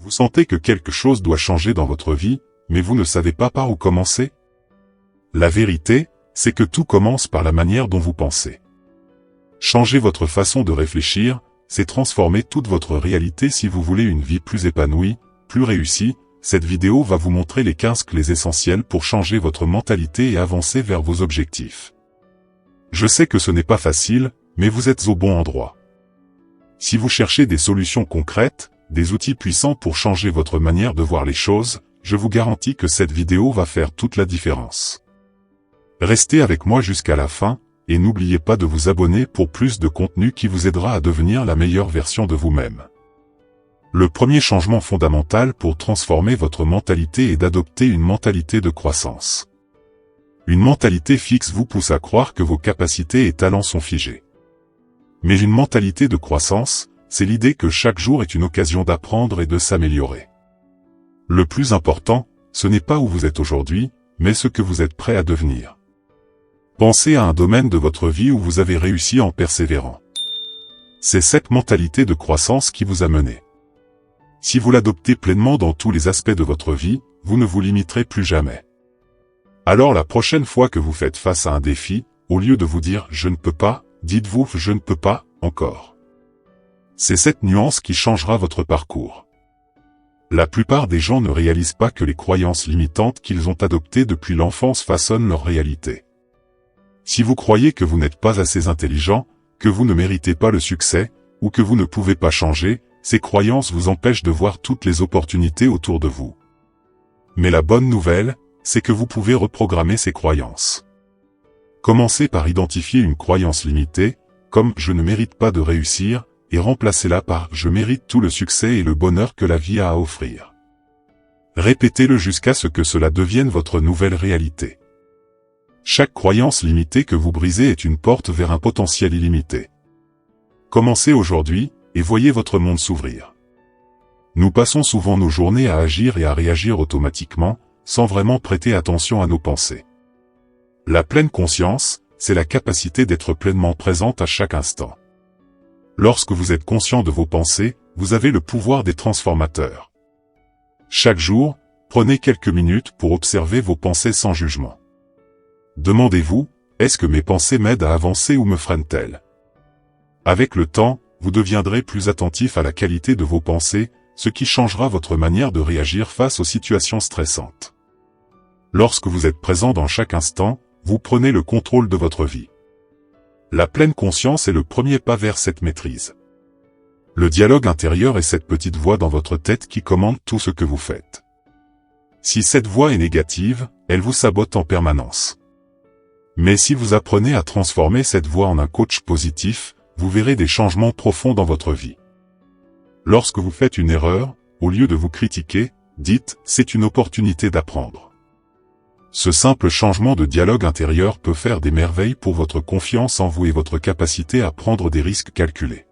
Vous sentez que quelque chose doit changer dans votre vie, mais vous ne savez pas par où commencer? La vérité, c'est que tout commence par la manière dont vous pensez. Changer votre façon de réfléchir, c'est transformer toute votre réalité si vous voulez une vie plus épanouie, plus réussie. Cette vidéo va vous montrer les 15 clés essentielles pour changer votre mentalité et avancer vers vos objectifs. Je sais que ce n'est pas facile, mais vous êtes au bon endroit. Si vous cherchez des solutions concrètes, des outils puissants pour changer votre manière de voir les choses, je vous garantis que cette vidéo va faire toute la différence. Restez avec moi jusqu'à la fin, et n'oubliez pas de vous abonner pour plus de contenu qui vous aidera à devenir la meilleure version de vous-même. Le premier changement fondamental pour transformer votre mentalité est d'adopter une mentalité de croissance. Une mentalité fixe vous pousse à croire que vos capacités et talents sont figés. Mais une mentalité de croissance, c'est l'idée que chaque jour est une occasion d'apprendre et de s'améliorer. Le plus important, ce n'est pas où vous êtes aujourd'hui, mais ce que vous êtes prêt à devenir. Pensez à un domaine de votre vie où vous avez réussi en persévérant. C'est cette mentalité de croissance qui vous a mené. Si vous l'adoptez pleinement dans tous les aspects de votre vie, vous ne vous limiterez plus jamais. Alors la prochaine fois que vous faites face à un défi, au lieu de vous dire « je ne peux pas », dites-vous « je ne peux pas, encore ». C'est cette nuance qui changera votre parcours. La plupart des gens ne réalisent pas que les croyances limitantes qu'ils ont adoptées depuis l'enfance façonnent leur réalité. Si vous croyez que vous n'êtes pas assez intelligent, que vous ne méritez pas le succès, ou que vous ne pouvez pas changer, ces croyances vous empêchent de voir toutes les opportunités autour de vous. Mais la bonne nouvelle, c'est que vous pouvez reprogrammer ces croyances. Commencez par identifier une croyance limitée, comme « je ne mérite pas de réussir », et remplacez-la par « je mérite tout le succès et le bonheur que la vie a à offrir ». Répétez-le jusqu'à ce que cela devienne votre nouvelle réalité. Chaque croyance limitée que vous brisez est une porte vers un potentiel illimité. Commencez aujourd'hui, et voyez votre monde s'ouvrir. Nous passons souvent nos journées à agir et à réagir automatiquement, sans vraiment prêter attention à nos pensées. La pleine conscience, c'est la capacité d'être pleinement présente à chaque instant. Lorsque vous êtes conscient de vos pensées, vous avez le pouvoir des transformateurs. Chaque jour, prenez quelques minutes pour observer vos pensées sans jugement. Demandez-vous, est-ce que mes pensées m'aident à avancer ou me freinent-elles? Avec le temps, vous deviendrez plus attentif à la qualité de vos pensées, ce qui changera votre manière de réagir face aux situations stressantes. Lorsque vous êtes présent dans chaque instant, vous prenez le contrôle de votre vie. La pleine conscience est le premier pas vers cette maîtrise. Le dialogue intérieur est cette petite voix dans votre tête qui commande tout ce que vous faites. Si cette voix est négative, elle vous sabote en permanence. Mais si vous apprenez à transformer cette voix en un coach positif, vous verrez des changements profonds dans votre vie. Lorsque vous faites une erreur, au lieu de vous critiquer, dites « c'est une opportunité d'apprendre ». Ce simple changement de dialogue intérieur peut faire des merveilles pour votre confiance en vous et votre capacité à prendre des risques calculés.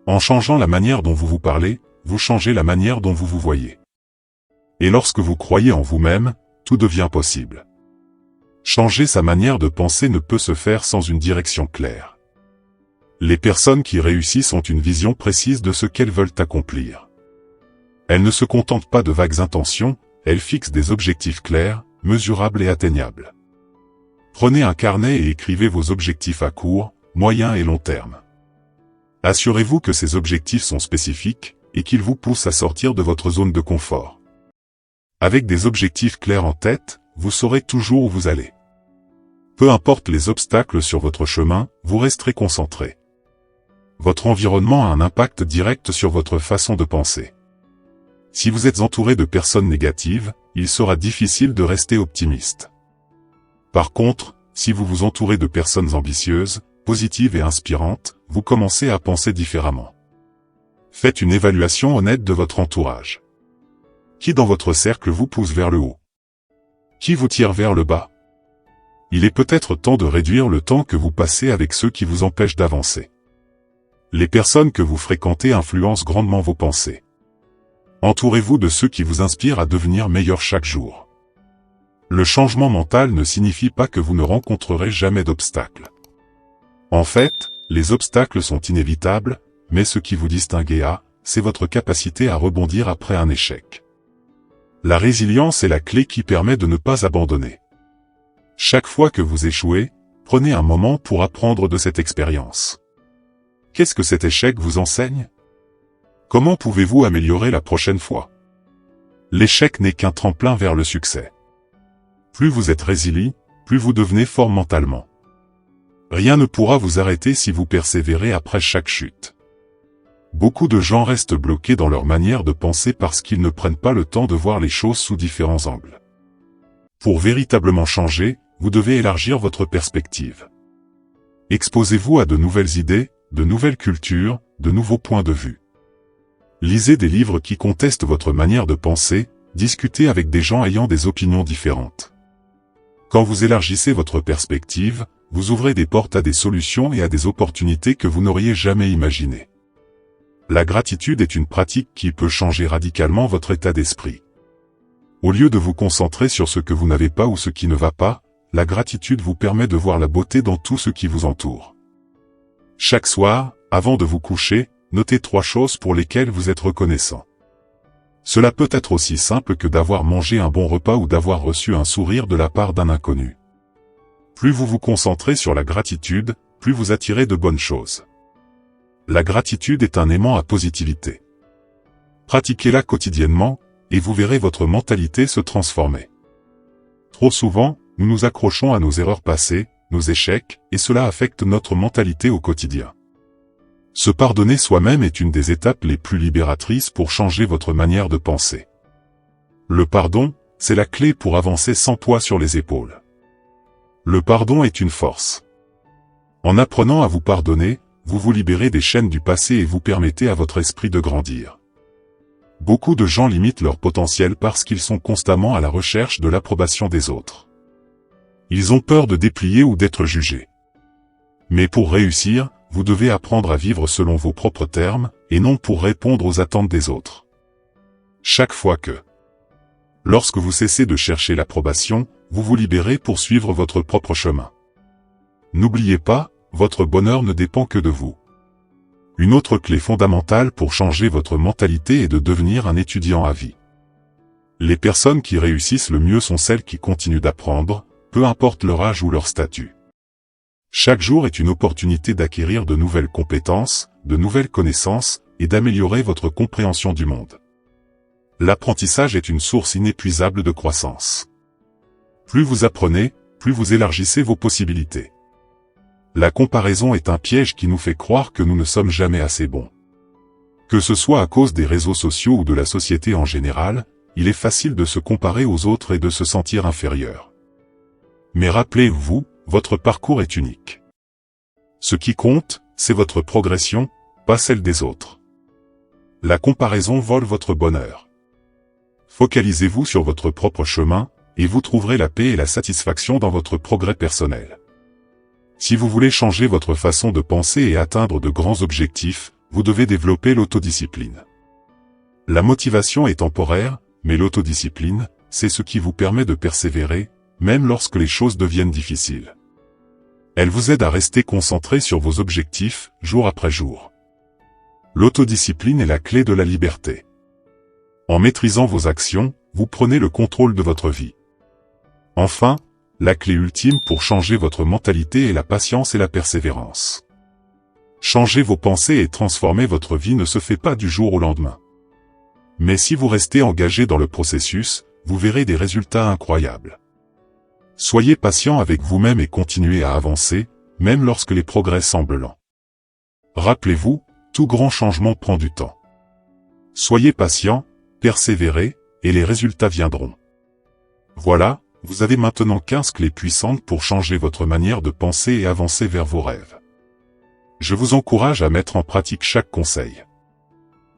En changeant la manière dont vous vous parlez, vous changez la manière dont vous vous voyez. Et lorsque vous croyez en vous-même, tout devient possible. Changer sa manière de penser ne peut se faire sans une direction claire. Les personnes qui réussissent ont une vision précise de ce qu'elles veulent accomplir. Elles ne se contentent pas de vagues intentions, elles fixent des objectifs clairs, mesurables et atteignables. Prenez un carnet et écrivez vos objectifs à court, moyen et long terme. Assurez-vous que ces objectifs sont spécifiques, et qu'ils vous poussent à sortir de votre zone de confort. Avec des objectifs clairs en tête, vous saurez toujours où vous allez. Peu importe les obstacles sur votre chemin, vous resterez concentré. Votre environnement a un impact direct sur votre façon de penser. Si vous êtes entouré de personnes négatives, il sera difficile de rester optimiste. Par contre, si vous vous entourez de personnes ambitieuses, positives et inspirantes, vous commencez à penser différemment. Faites une évaluation honnête de votre entourage. Qui dans votre cercle vous pousse vers le haut? Qui vous tire vers le bas? Il est peut-être temps de réduire le temps que vous passez avec ceux qui vous empêchent d'avancer. Les personnes que vous fréquentez influencent grandement vos pensées. Entourez-vous de ceux qui vous inspirent à devenir meilleur chaque jour. Le changement mental ne signifie pas que vous ne rencontrerez jamais d'obstacles. En fait, les obstacles sont inévitables, mais ce qui vous distingue c'est votre capacité à rebondir après un échec. La résilience est la clé qui permet de ne pas abandonner. Chaque fois que vous échouez, prenez un moment pour apprendre de cette expérience. Qu'est-ce que cet échec vous enseigne? Comment pouvez-vous améliorer la prochaine fois? L'échec n'est qu'un tremplin vers le succès. Plus vous êtes résilient, plus vous devenez fort mentalement. Rien ne pourra vous arrêter si vous persévérez après chaque chute. Beaucoup de gens restent bloqués dans leur manière de penser parce qu'ils ne prennent pas le temps de voir les choses sous différents angles. Pour véritablement changer, vous devez élargir votre perspective. Exposez-vous à de nouvelles idées, de nouvelles cultures, de nouveaux points de vue. Lisez des livres qui contestent votre manière de penser, discutez avec des gens ayant des opinions différentes. Quand vous élargissez votre perspective, vous ouvrez des portes à des solutions et à des opportunités que vous n'auriez jamais imaginées. La gratitude est une pratique qui peut changer radicalement votre état d'esprit. Au lieu de vous concentrer sur ce que vous n'avez pas ou ce qui ne va pas, la gratitude vous permet de voir la beauté dans tout ce qui vous entoure. Chaque soir, avant de vous coucher, notez 3 choses pour lesquelles vous êtes reconnaissant. Cela peut être aussi simple que d'avoir mangé un bon repas ou d'avoir reçu un sourire de la part d'un inconnu. Plus vous vous concentrez sur la gratitude, plus vous attirez de bonnes choses. La gratitude est un aimant à positivité. Pratiquez-la quotidiennement, et vous verrez votre mentalité se transformer. Trop souvent, nous nous accrochons à nos erreurs passées, nos échecs, et cela affecte notre mentalité au quotidien. Se pardonner soi-même est une des étapes les plus libératrices pour changer votre manière de penser. Le pardon, c'est la clé pour avancer sans poids sur les épaules. Le pardon est une force. En apprenant à vous pardonner, vous vous libérez des chaînes du passé et vous permettez à votre esprit de grandir. Beaucoup de gens limitent leur potentiel parce qu'ils sont constamment à la recherche de l'approbation des autres. Ils ont peur de déplier ou d'être jugés. Mais pour réussir, vous devez apprendre à vivre selon vos propres termes, et non pour répondre aux attentes des autres. Chaque fois que, lorsque vous cessez de chercher l'approbation, vous vous libérez pour suivre votre propre chemin. N'oubliez pas, votre bonheur ne dépend que de vous. Une autre clé fondamentale pour changer votre mentalité est de devenir un étudiant à vie. Les personnes qui réussissent le mieux sont celles qui continuent d'apprendre, peu importe leur âge ou leur statut. Chaque jour est une opportunité d'acquérir de nouvelles compétences, de nouvelles connaissances, et d'améliorer votre compréhension du monde. L'apprentissage est une source inépuisable de croissance. Plus vous apprenez, plus vous élargissez vos possibilités. La comparaison est un piège qui nous fait croire que nous ne sommes jamais assez bons. Que ce soit à cause des réseaux sociaux ou de la société en général, il est facile de se comparer aux autres et de se sentir inférieur. Mais rappelez-vous, votre parcours est unique. Ce qui compte, c'est votre progression, pas celle des autres. La comparaison vole votre bonheur. Focalisez-vous sur votre propre chemin, et vous trouverez la paix et la satisfaction dans votre progrès personnel. Si vous voulez changer votre façon de penser et atteindre de grands objectifs, vous devez développer l'autodiscipline. La motivation est temporaire, mais l'autodiscipline, c'est ce qui vous permet de persévérer, même lorsque les choses deviennent difficiles. Elle vous aide à rester concentré sur vos objectifs, jour après jour. L'autodiscipline est la clé de la liberté. En maîtrisant vos actions, vous prenez le contrôle de votre vie. Enfin, la clé ultime pour changer votre mentalité est la patience et la persévérance. Changer vos pensées et transformer votre vie ne se fait pas du jour au lendemain. Mais si vous restez engagé dans le processus, vous verrez des résultats incroyables. Soyez patient avec vous-même et continuez à avancer, même lorsque les progrès semblent lents. Rappelez-vous, tout grand changement prend du temps. Soyez patient, persévérez, et les résultats viendront. Voilà, vous avez maintenant 15 clés puissantes pour changer votre manière de penser et avancer vers vos rêves. Je vous encourage à mettre en pratique chaque conseil.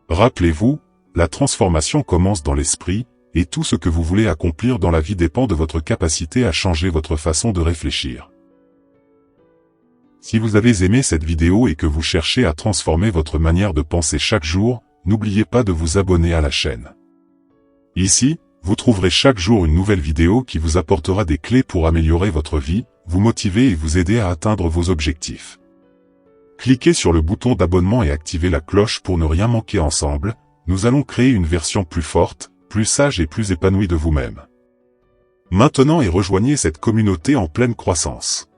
Rappelez-vous, la transformation commence dans l'esprit, et tout ce que vous voulez accomplir dans la vie dépend de votre capacité à changer votre façon de réfléchir. Si vous avez aimé cette vidéo et que vous cherchez à transformer votre manière de penser chaque jour, n'oubliez pas de vous abonner à la chaîne. Ici, vous trouverez chaque jour une nouvelle vidéo qui vous apportera des clés pour améliorer votre vie, vous motiver et vous aider à atteindre vos objectifs. Cliquez sur le bouton d'abonnement et activez la cloche pour ne rien manquer. Ensemble, nous allons créer une version plus forte, plus sage et plus épanouie de vous-même. Maintenant et rejoignez cette communauté en pleine croissance.